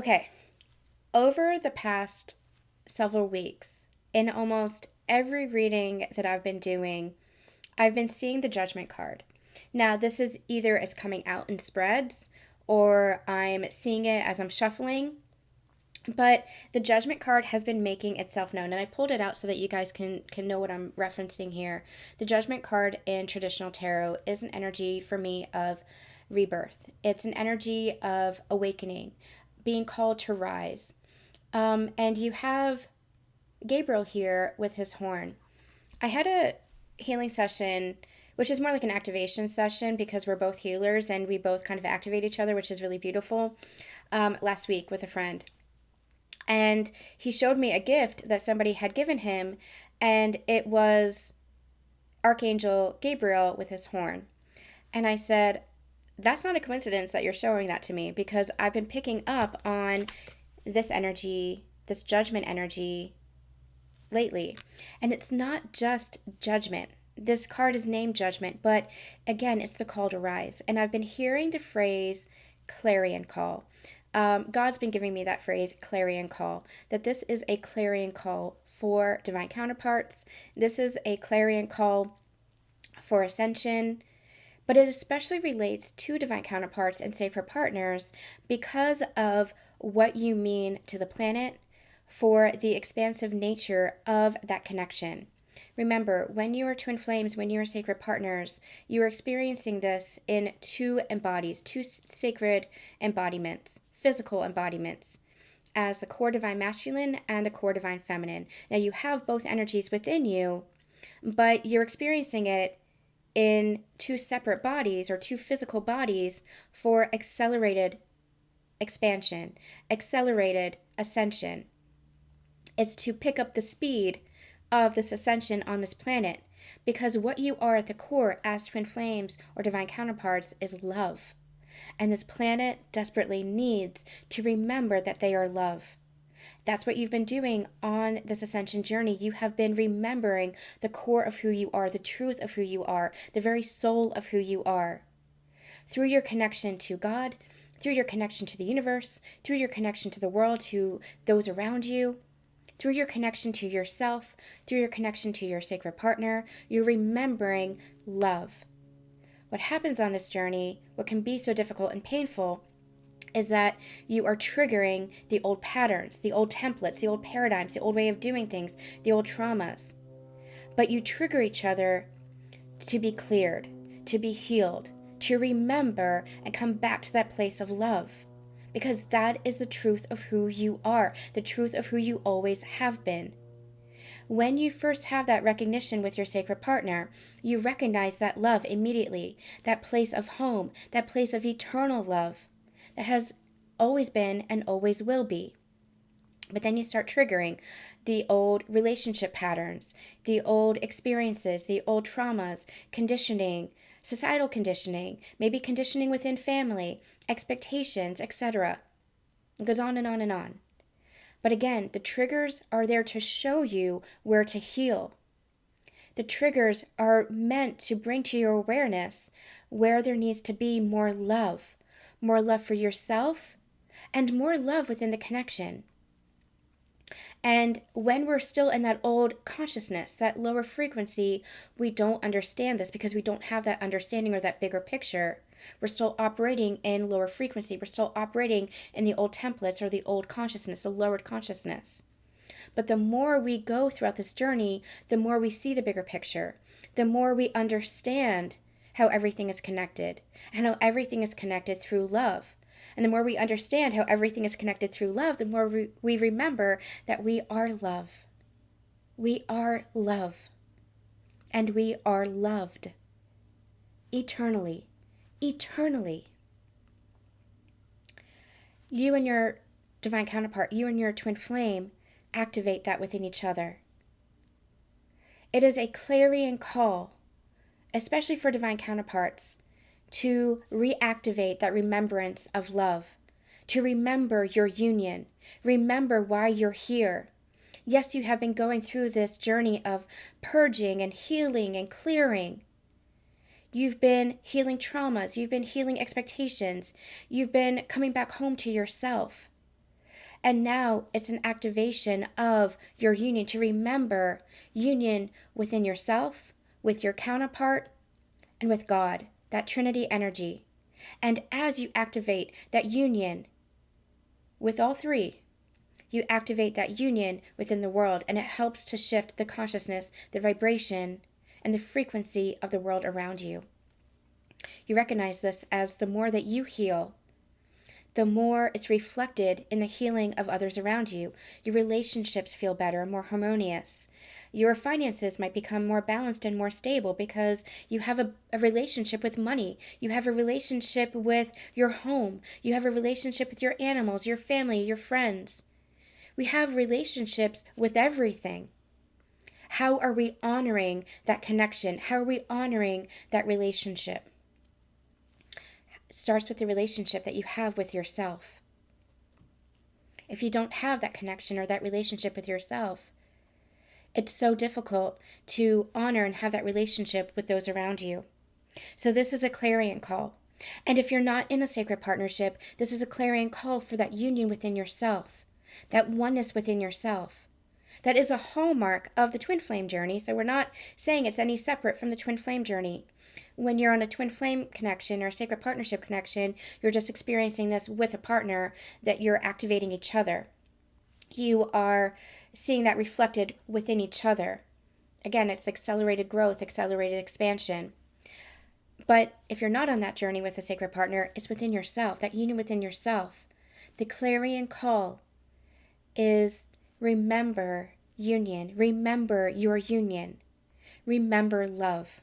Okay, over the past several weeks, in almost every reading that I've been doing, I've been seeing the Judgment card. Now, this is either it's coming out in spreads or I'm seeing it as I'm shuffling, but the Judgment card has been making itself known, and I pulled it out so that you guys can know what I'm referencing here. The Judgment card in traditional tarot is an energy for me of rebirth. It's an energy of awakening, being called to rise. And you have Gabriel here with his horn. I had a healing session, which is more like an activation session because we're both healers and we both kind of activate each other, which is really beautiful, last week with a friend. And he showed me a gift that somebody had given him, and it was Archangel Gabriel with his horn. And I said, that's not a coincidence that you're showing that to me, because I've been picking up on this energy, this judgment energy lately. And it's not just judgment. This card is named Judgment, but again, it's the call to rise. And I've been hearing the phrase clarion call. God's been giving me that phrase, clarion call, that this is a clarion call for divine counterparts. This is a clarion call for ascension, but it especially relates to divine counterparts and sacred partners because of what you mean to the planet, for the expansive nature of that connection. Remember, when you are twin flames, when you are sacred partners, you are experiencing this in two sacred embodiments, physical embodiments, as the core divine masculine and the core divine feminine. Now, you have both energies within you, but you're experiencing it in two separate bodies or two physical bodies for accelerated expansion, accelerated ascension. It's to pick up the speed of this ascension on this planet, because what you are at the core as twin flames or divine counterparts is love. And this planet desperately needs to remember that they are love. That's what you've been doing on this ascension journey. You have been remembering the core of who you are, the truth of who you are, the very soul of who you are. Through your connection to God, through your connection to the universe, through your connection to the world, to those around you, through your connection to yourself, through your connection to your sacred partner, you're remembering love. What happens on this journey, what can be so difficult and painful, is that you are triggering the old patterns, the old templates, the old paradigms, the old way of doing things, the old traumas. But you trigger each other to be cleared, to be healed, to remember and come back to that place of love. Because that is the truth of who you are, the truth of who you always have been. When you first have that recognition with your sacred partner, you recognize that love immediately, that place of home, that place of eternal love that has always been and always will be. But then you start triggering the old relationship patterns, the old experiences, the old traumas, conditioning, societal conditioning, maybe conditioning within family, expectations, etc. It goes on and on and on. But again, the triggers are there to show you where to heal. The triggers are meant to bring to your awareness where there needs to be more love for yourself, and more love within the connection. And when we're still in that old consciousness, that lower frequency, we don't understand this because we don't have that understanding or that bigger picture. We're still operating in lower frequency. We're still operating in the old templates or the old consciousness, the lowered consciousness. But the more we go throughout this journey, the more we see the bigger picture, the more we understand how everything is connected and how everything is connected through love. And the more we understand how everything is connected through love, the more we remember that we are love. We are love. And we are loved. Eternally. Eternally. You and your divine counterpart, you and your twin flame, activate that within each other. It is a clarion call, especially for divine counterparts, to reactivate that remembrance of love, to remember your union, remember why you're here. Yes, you have been going through this journey of purging and healing and clearing. You've been healing traumas, you've been healing expectations, you've been coming back home to yourself. And now it's an activation of your union to remember union within yourself, with your counterpart, and with God, that Trinity energy. And as you activate that union with all three, you activate that union within the world, and it helps to shift the consciousness, the vibration, and the frequency of the world around you. You recognize this as the more that you heal, the more it's reflected in the healing of others around you. Your relationships feel better, more harmonious. Your finances might become more balanced and more stable because you have a relationship with money. You have a relationship with your home. You have a relationship with your animals, your family, your friends. We have relationships with everything. How are we honoring that connection? How are we honoring that relationship? It starts with the relationship that you have with yourself. If you don't have that connection or that relationship with yourself, it's so difficult to honor and have that relationship with those around you. So this is a clarion call. And if you're not in a sacred partnership, this is a clarion call for that union within yourself, that oneness within yourself. That is a hallmark of the twin flame journey. So we're not saying it's any separate from the twin flame journey. When you're on a twin flame connection or a sacred partnership connection, you're just experiencing this with a partner, that you're activating each other. You are seeing that reflected within each other. Again, it's accelerated growth, accelerated expansion. But if you're not on that journey with a sacred partner, it's within yourself, that union within yourself. The clarion call is remember union, remember your union, remember love.